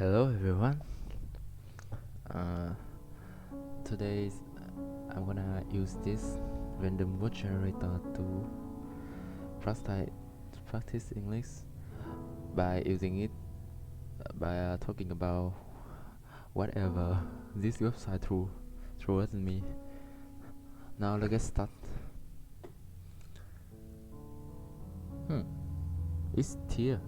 Hello everyone. Uh, Today I'm gonna use this random word generator to practice English by using it by talking about whatever this website threw at me. Now let's get started. It's here.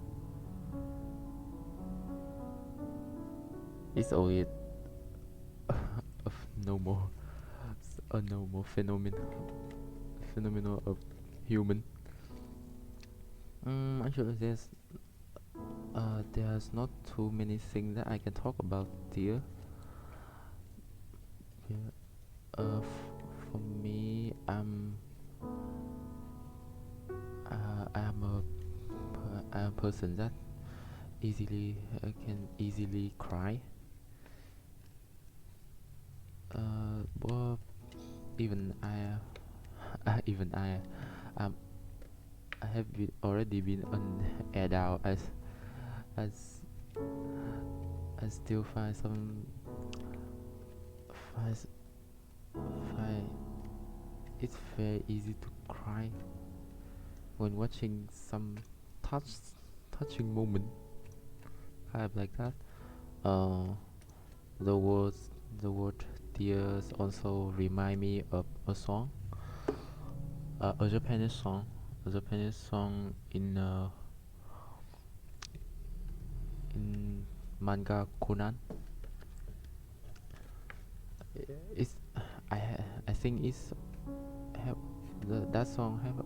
It's always a normal phenomenon of human. Actually, there's not too many things that I can talk about here. Yeah. For me, I'm a person that can easily cry. But even I, even um, I have already been an adult. As I still find, find it's very easy to cry when watching some touch touching moment, kind of like that. Uh, the words, the word tears also remind me of a Japanese song in manga Conan. It's I think have that song have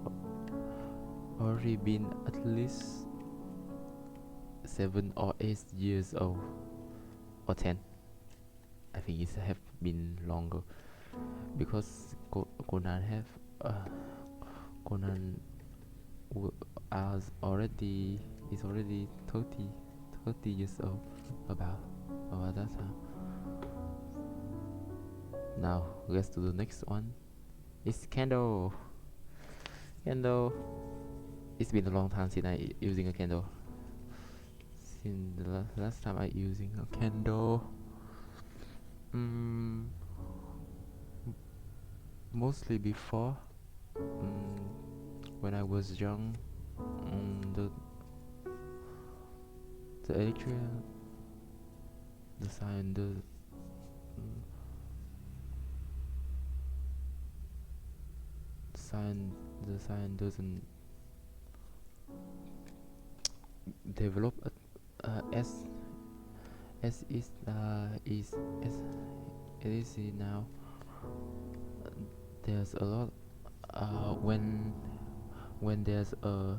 already been at least 7 or 8 years old, or 10. I think it have been longer because Conan have Conan as already is already 30 years old about that time. Now let's do the next one. It's candle. Candle. It's been a long time since I using a candle. Since the last time I using a candle, mostly before, when I was young, the electric, the sign, mm, the sign doesn't develop as is as it is now. There's a lot when there's a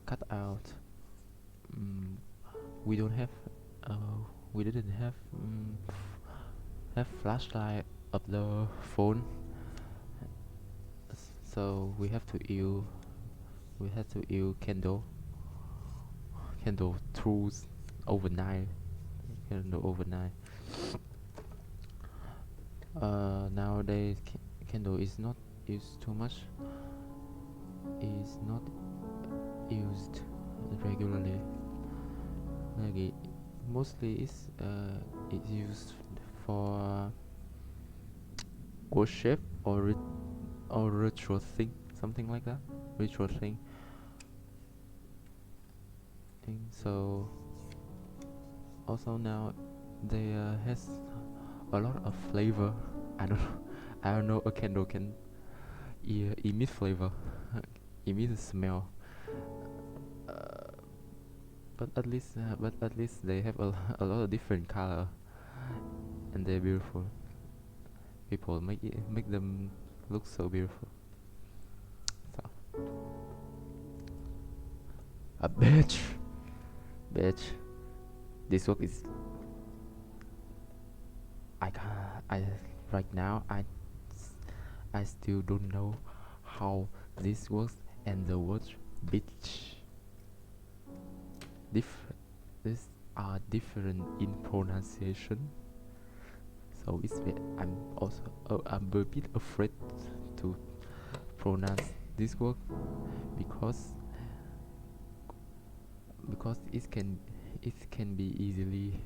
cut out. um, we don't have we didn't have flashlight of the phone, so we had to use candle through overnight candle overnight. Nowadays candle is not used too much, is not used regularly. Like mostly it's used for worship or ritual thing, something like that, ritual thing. So also now there has a lot of flavor. I don't I don't know a candle can emit flavor, emit smell. But at least they have a lot of different color, and they're beautiful. People make them look so beautiful. So a bitch. This work is I can't I right now I still don't know how this works, and the word bitch these are different in pronunciation. So I'm a bit afraid to pronounce this word because it can be easily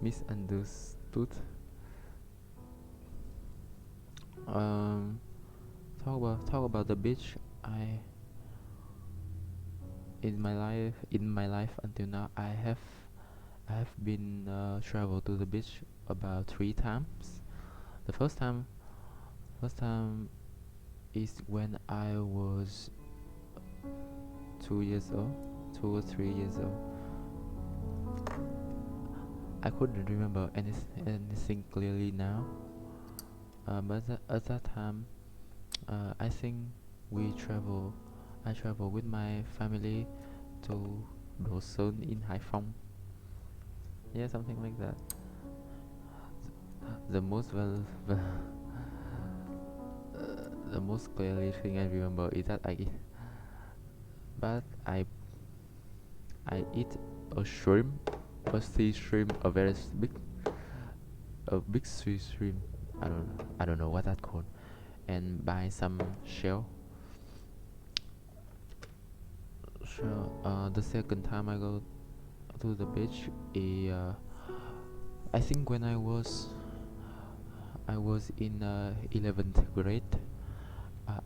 misunderstood. Um, talk about the beach. In my life until now, I have been traveled to the beach about 3 times. The first time is when I was 2 years old, 2 or 3 years old. I couldn't remember anything clearly now. But at that time, I think we travel. I travel with my family to Đồ Sơn in Haiphong. Yeah, something like that. The most the most clearly thing I remember is that but I eat a shrimp, a sea shrimp, a big sea shrimp. I don't know what that called, and buy some shell. The second time I go to the beach, I think when I was in 11th grade.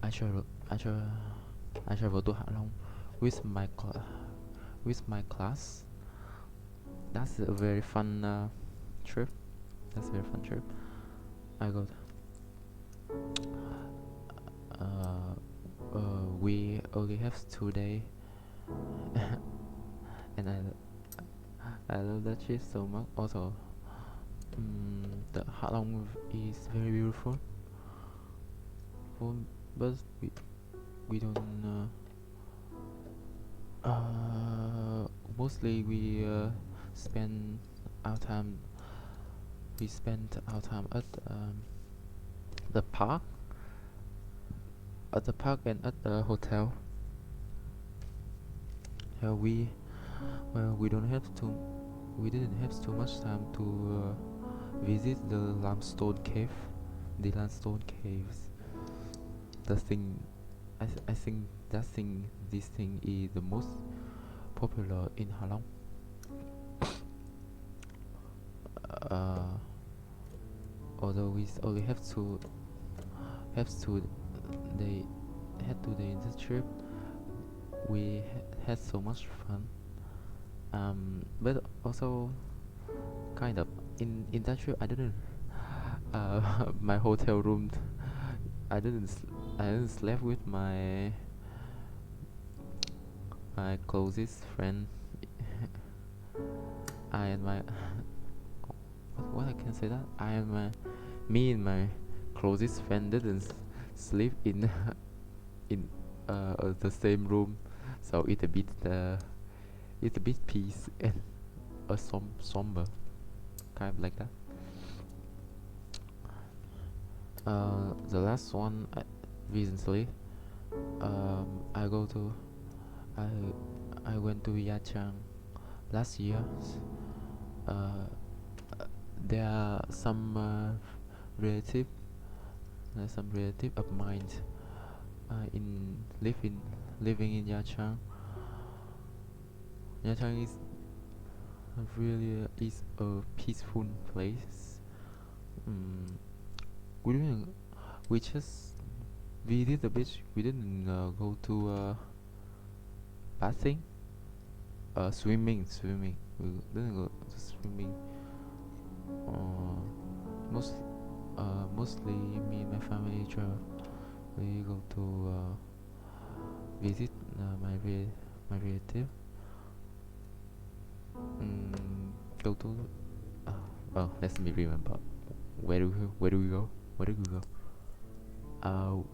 I travel I travel I travel to Hạ Long with my class. That's a very fun trip. That's a very fun trip. I got uh, we only have 2 days, and I love that trip so much. Also, the Hạ Long is very beautiful. For, but we don't. Mostly spend our time. We spend our time the park, at the park and at the hotel. Yeah, we don't have to. We didn't have too much time to visit the limestone caves. The thing, I think this thing is the most popular in Halong. Uh, Although we only have to they had 2 days in the trip, we had so much fun. But also kind of in that trip, I didn't my hotel room. I didn't sleep with my closest friend. I and my what I can say that I and me and my closest friend didn't sleep in the same room, so it's a bit peace and a somber kind of like that. The last one, recently, I go to I I went to Yachang last year. Uh, there are relative, some relative of mine in living in Yachang. Yachang is a peaceful place. Mm, we didn't we just we did the beach. We didn't go to bathing, swimming. We didn't go to swimming. Uh, most Mostly me and my family travel. We go to visit my relative. Go to let me remember. Where do we go? Where do we go?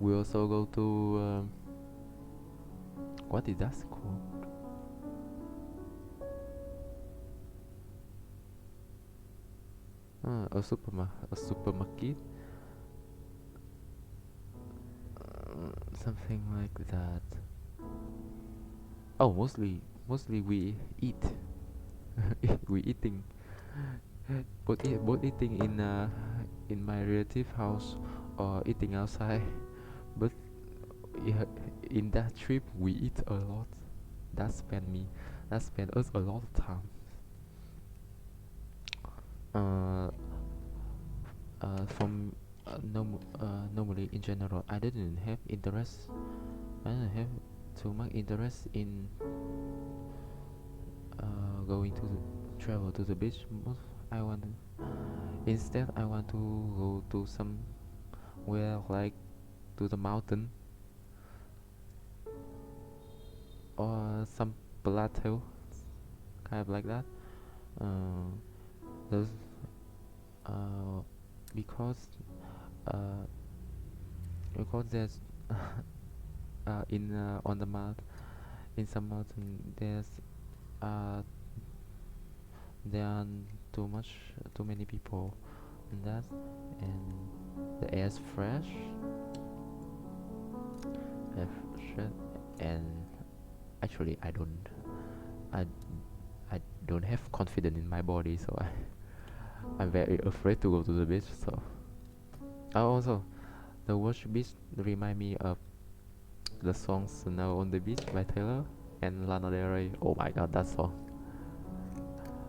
We also go to what is that called? A supermarket, something like that. Oh, mostly we eat. We eating, both eating in my relative house or eating outside. But yeah, in that trip we eat a lot. That spend me that spent us a lot of time. Uh, from normally in general, I didn't have interest. I didn't have too much interest in going to travel to the beach. I want instead I want to go to somewhere like to the mountain or some plateau, kind of like that. Uh, those uh, because uh, because there's in on the mount in some mountain uh there are too many people in that, and the air's fresh, air fresh, and actually I I don't have confidence in my body, so I'm very afraid to go to the beach. So also the word beach remind me of the song "Snow on the Beach" by Taylor and Lana Del Rey. Oh my god, that song!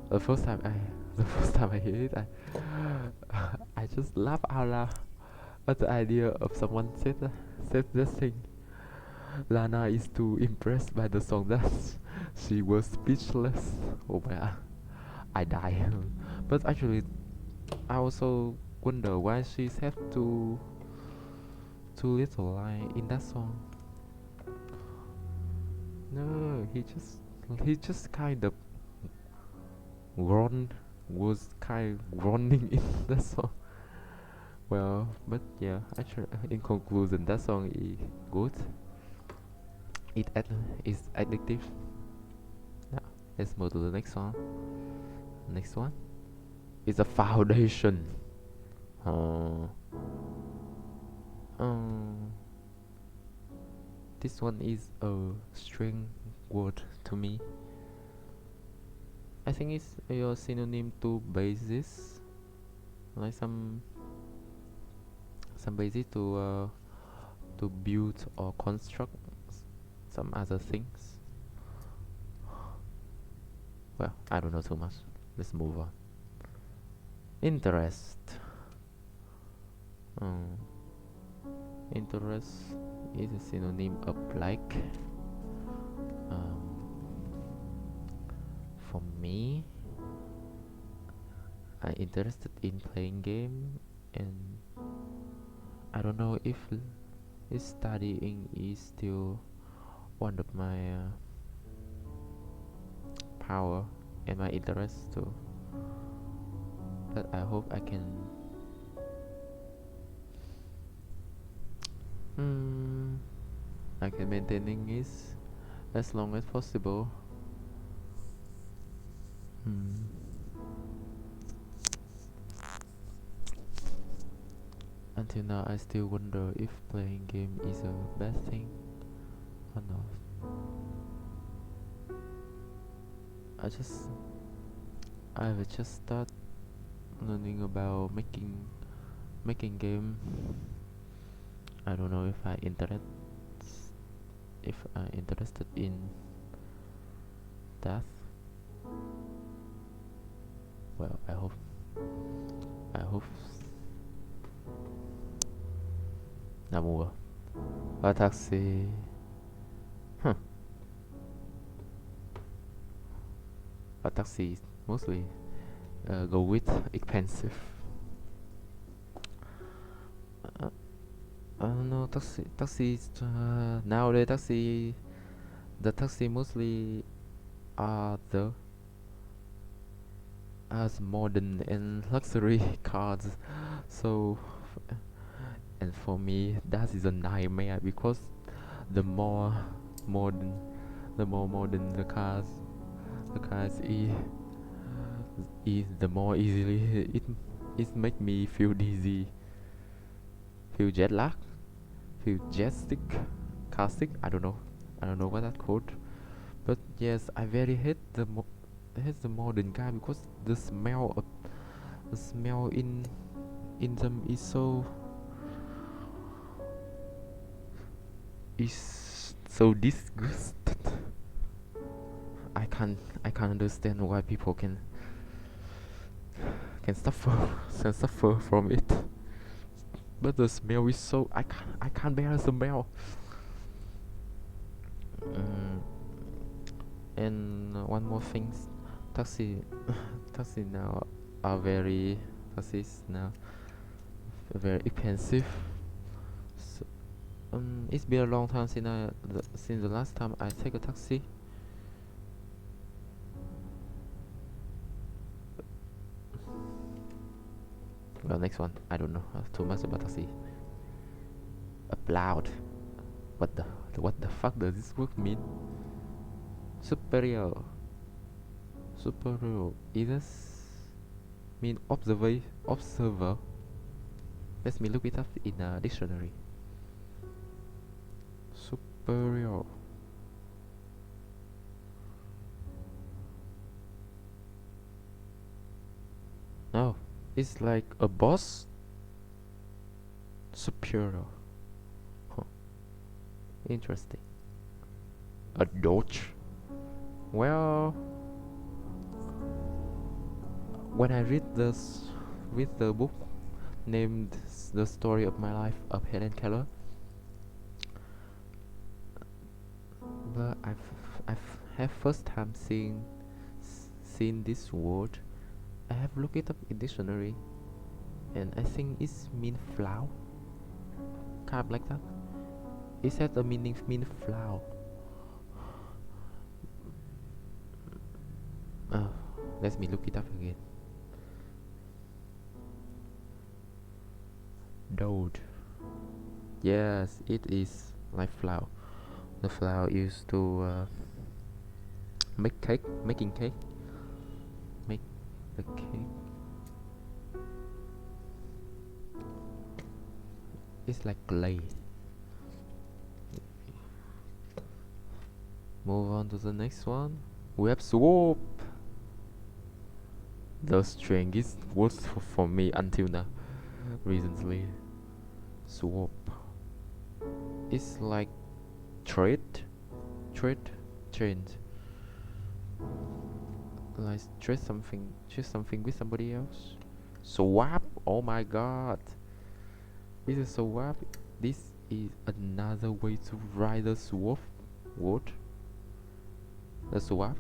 The first time I the first time I hear it, I just laugh out loud at the idea of someone said this thing. Lana is too impressed by the song that she was speechless. Oh my god, I die. But actually, I also wonder why she said too little line in that song. No, he just kind of groan was kind of groaning in that song. Well, but yeah, actually, in conclusion, that song is good. Is addictive. Now, let's move to the next one. Next one is a foundation. Uh, um, this one is a strange word to me. I think it's a synonym to basis, like some basis to build or construct some other things. Well, I don't know too much. Let's move on. Interest. Um, interest is a synonym of like. Um, for me, I'm interested in playing game, and I don't know if studying is still one of my power and my interest too. But I hope I can maintaining it as long as possible. Until now, I still wonder if playing game is a bad thing or not. I will just start learning about making game. I don't know if I'm interested in that. Well, I hope là mùa a taxi. Huh. A taxi mostly go with expensive. No, taxi nowadays the taxi mostly are the as modern and luxury cars. So and for me that is a nightmare, because the more modern the cars is the more easily it make me feel dizzy, feel jet lag, feel jet sick, car sick. I don't know what that called. But yes, I very hate the modern car, because the smell in them is so disgusted. I can't understand why people can suffer can suffer from it. But the smell is so I can't bear the smell. Mm, and one more thing, taxi taxi now are very taxis now very expensive. So, it's been a long time since the last time I take a taxi. Well, next one. I don't know too much about taxi. Applaud. What the fuck does this word mean? Superior. Superior. Is this mean observer? Let me look it up in a dictionary. Superior. No, it's like a boss. Superior. Huh. Interesting. A doge. Well, when I read the book named The Story of My Life of Helen Keller, but I've have first time seen this word. I have looked it up in dictionary, and I think it's mean flower, kind of like that. It has a mean flower. Uh, Let me look it up again. Dode. Yes, it is like flour. The flour used to making cake, make the cake. It's like clay. Move on to the next one. We have swap. The strangest words for me until now. Recently, swap. It's like trade, trade, change. Like trade something with somebody else. Swap. Oh my god. This is swap. This is another way to write the swap word. The swap.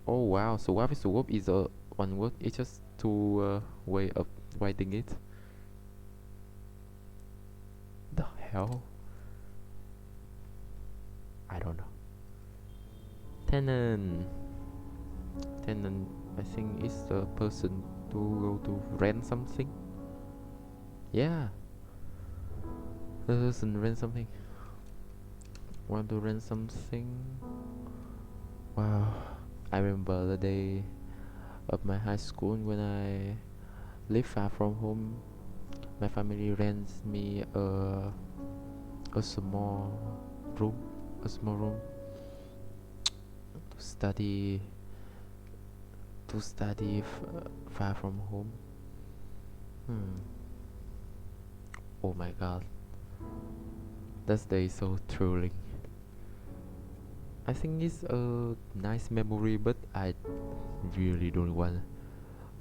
Oh wow, swap is a one word. It's just two way of writing it. The hell? I don't know. Tenant. Tenant. I think it's the person to go to rent something. Yeah. The person rent something. Want to rent something? Wow. I remember the day of my high school when I live far from home. My family rents me a room, a small room to study far from home. Oh my god, that day is so thrilling. I think it's a nice memory, but I really don't want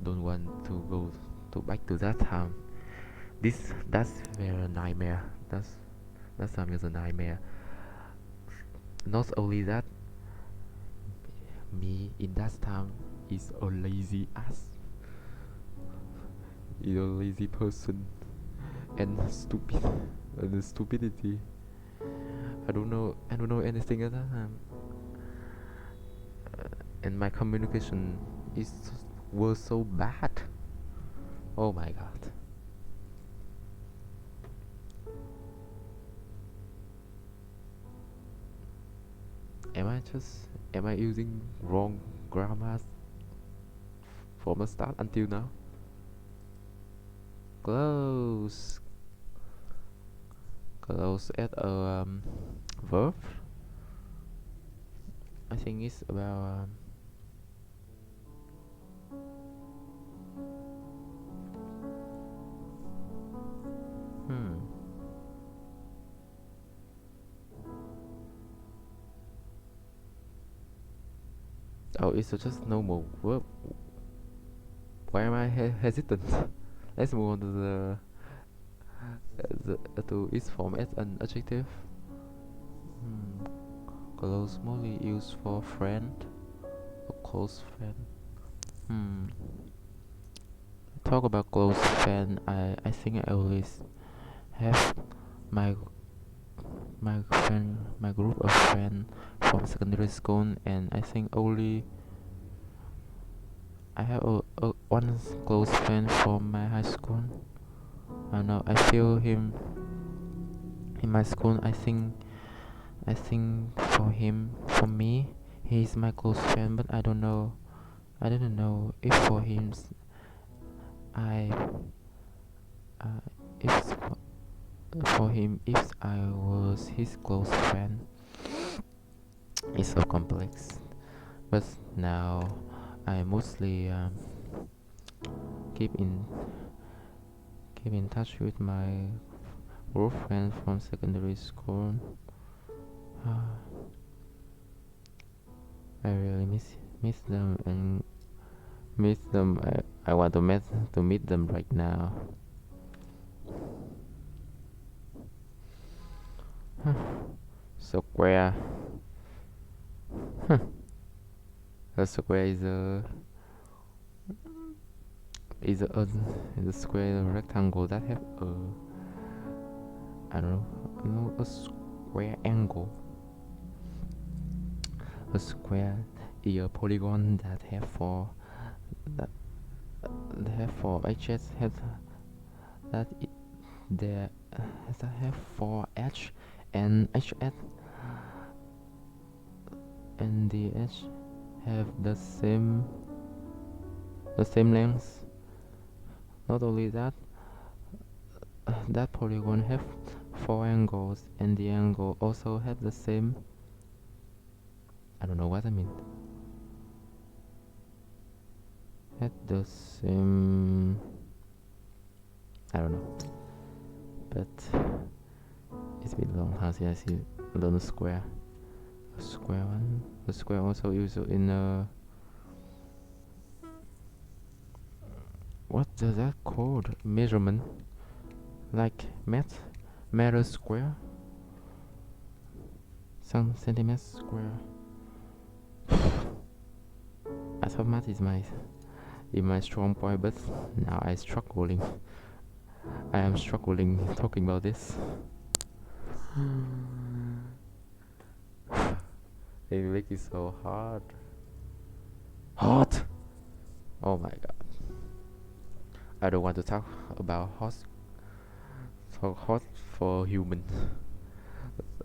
to go to back to that time. That's very nightmare. That time is a nightmare. Not only that, me in that time is a lazy ass, is a lazy person, and stupidity. I don't know anything at that time, and my communication is was so bad. Oh my god. Am I using wrong grammar from the start until now? Close. Close at a verb. I think it's about hmm. Oh, it's just normal verb. Why am I hesitant? Let's move on to to its form as an adjective. Hmm. Close, mostly used for friend or close friend. Hmm. Talk about close friend. I think I always have my my group of friends from secondary school, and I think only I have a one close friend from my high school. I know I feel him in my school. I think for me, he's my close friend, but I don't know. I don't know if for him, I uh, if for him if I was his close friend. It's so complex. But now I mostly keep in keep in touch with my old friends from secondary school. I really miss them and miss them. I want to meet them right now. Square. A square is a square rectangle that have a I don't know, a square angle. A square is a polygon that, that have four edges that it, there that have four edge and each edge and the edge have the same length. Not only that, that polygon have four angles and the angle also have the same. I don't know what I mean. Had the same. I don't know. But it's been a long time since I see learn a square. A square one. The square also used in what does that called? Measurement. Like meter square. Some centimeters square. I thought math is my strong point, but now I am struggling talking about this. They make it so hard. Hot. Oh my god. I don't want to talk about hot for human.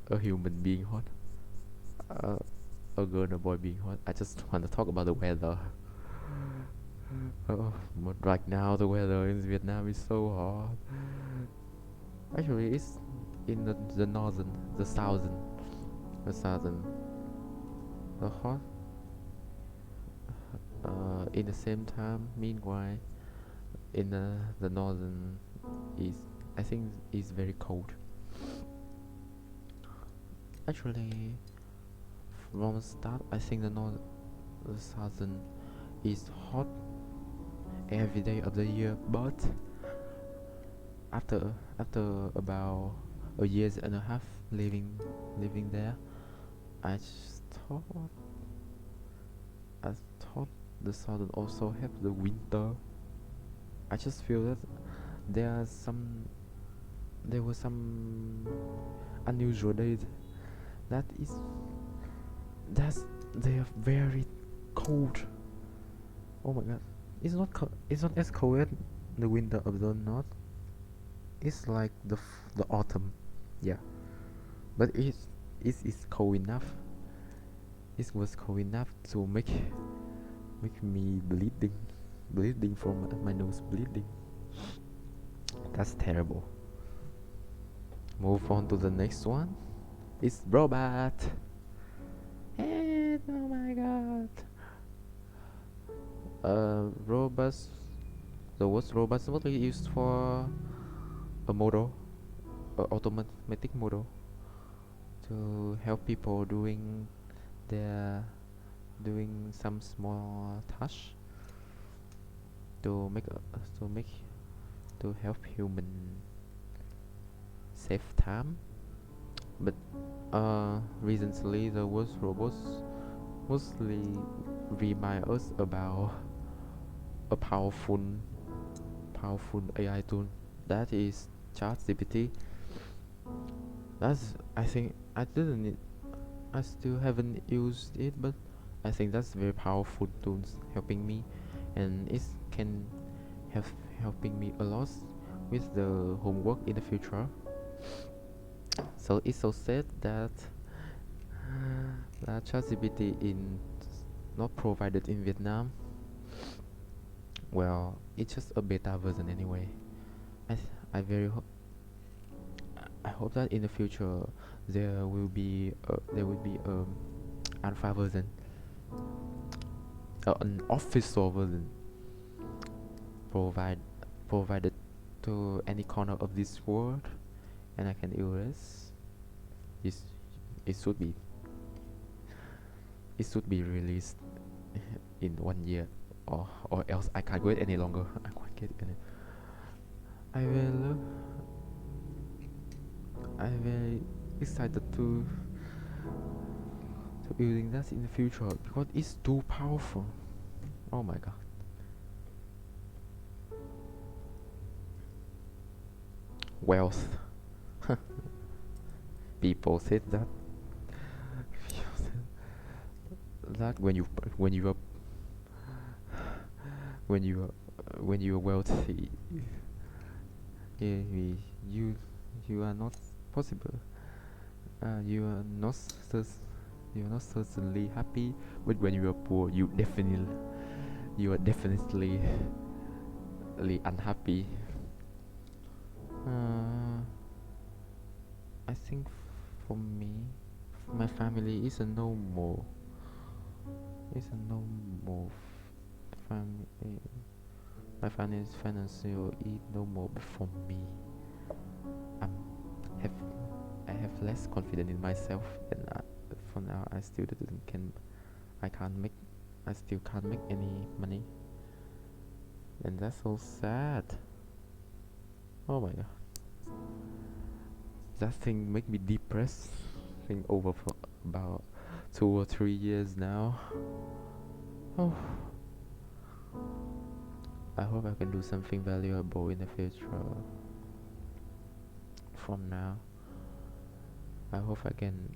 A human being hot. Uh, a girl and a boy being hot. I just want to talk about the weather. Oh, but right now the weather in Vietnam is so hot. Actually, it's in the northern, the southern. The hot. In the same time, meanwhile, in the northern is I think is very cold. Actually, from the start, I think the southern is hot every day of the year, but after about a year and a half living there, I just I thought the southern also have the winter. I just feel that there are there were some unusual days that is that's they are very cold. Oh my god, it's not as cold as the winter of the north. It's like the autumn, yeah. But it's cold enough. It was cold enough to make me bleeding from my nose bleeding. That's terrible. Move on to the next one. It's robot. And oh my god. Robots. The word robots mostly used for a model, automatic model, to help people doing their doing some small task to make to make to help human save time. But recently the worst robots mostly remind us about a powerful AI tool that is ChatGPT. That's I think I didn't need, I still haven't used it, but I think that's very powerful tools helping me, and it can have helping me a lot with the homework in the future. So it's so sad that ChatGPT in not provided in Vietnam. Well, it's just a beta version anyway. I I very I hope that in the future there will be alpha version, an official version provide provided to any corner of this world, and I can use it. It should be it should be released in 1 year, or else I can't wait any longer. I can't get any. I will I very excited to using that in the future because it's too powerful. Oh my god. Wealth. People said that that when you are when you are when you are wealthy, yeah, you are not possible. You are not you are not certainly happy, but when you are poor, you are definitely unhappy. Uh, I think for me, my family is a normal. Is a normal family. My financial is normal, but for me, I'm have I have less confidence in myself, and for now, I still didn't can I can't make I still can't make any money, and that's so sad. Oh my god, that thing make me depressed. Think over for about 2 or 3 years now. Oh, I hope I can do something valuable in the future. From now, I hope I can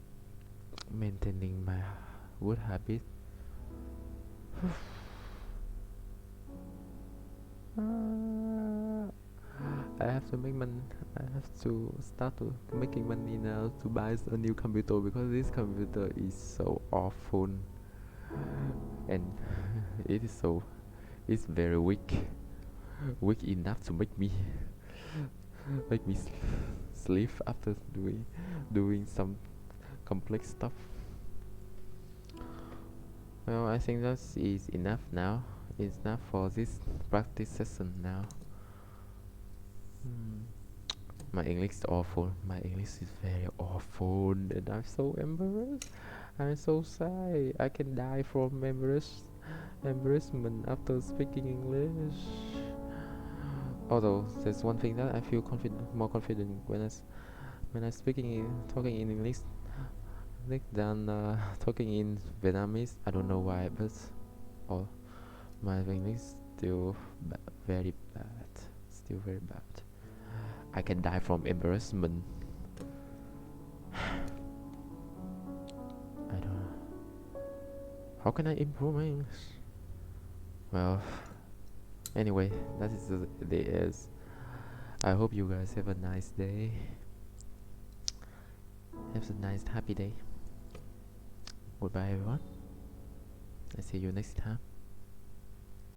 maintaining my good habit. Uh, I have to make money. I have to start to making money now to buy a new computer because this computer is so awful, and it is so it's very weak enough to make me sleep after doing some complex stuff. Well, I think that is enough now. It's enough for this practice session now. Hmm. My English is awful. My English is very awful, and I'm so embarrassed. I'm so shy. I can die from embarrassment after speaking English. Although there's one thing that I feel more confident when I talking in English than talking in Vietnamese. I don't know why, but oh, my English still very bad. Still very bad. I can die from embarrassment. I don't know. How can I improve my English? Well, anyway, that is the is. I hope you guys have a nice day. Have a nice happy day. Goodbye everyone. I see you next time.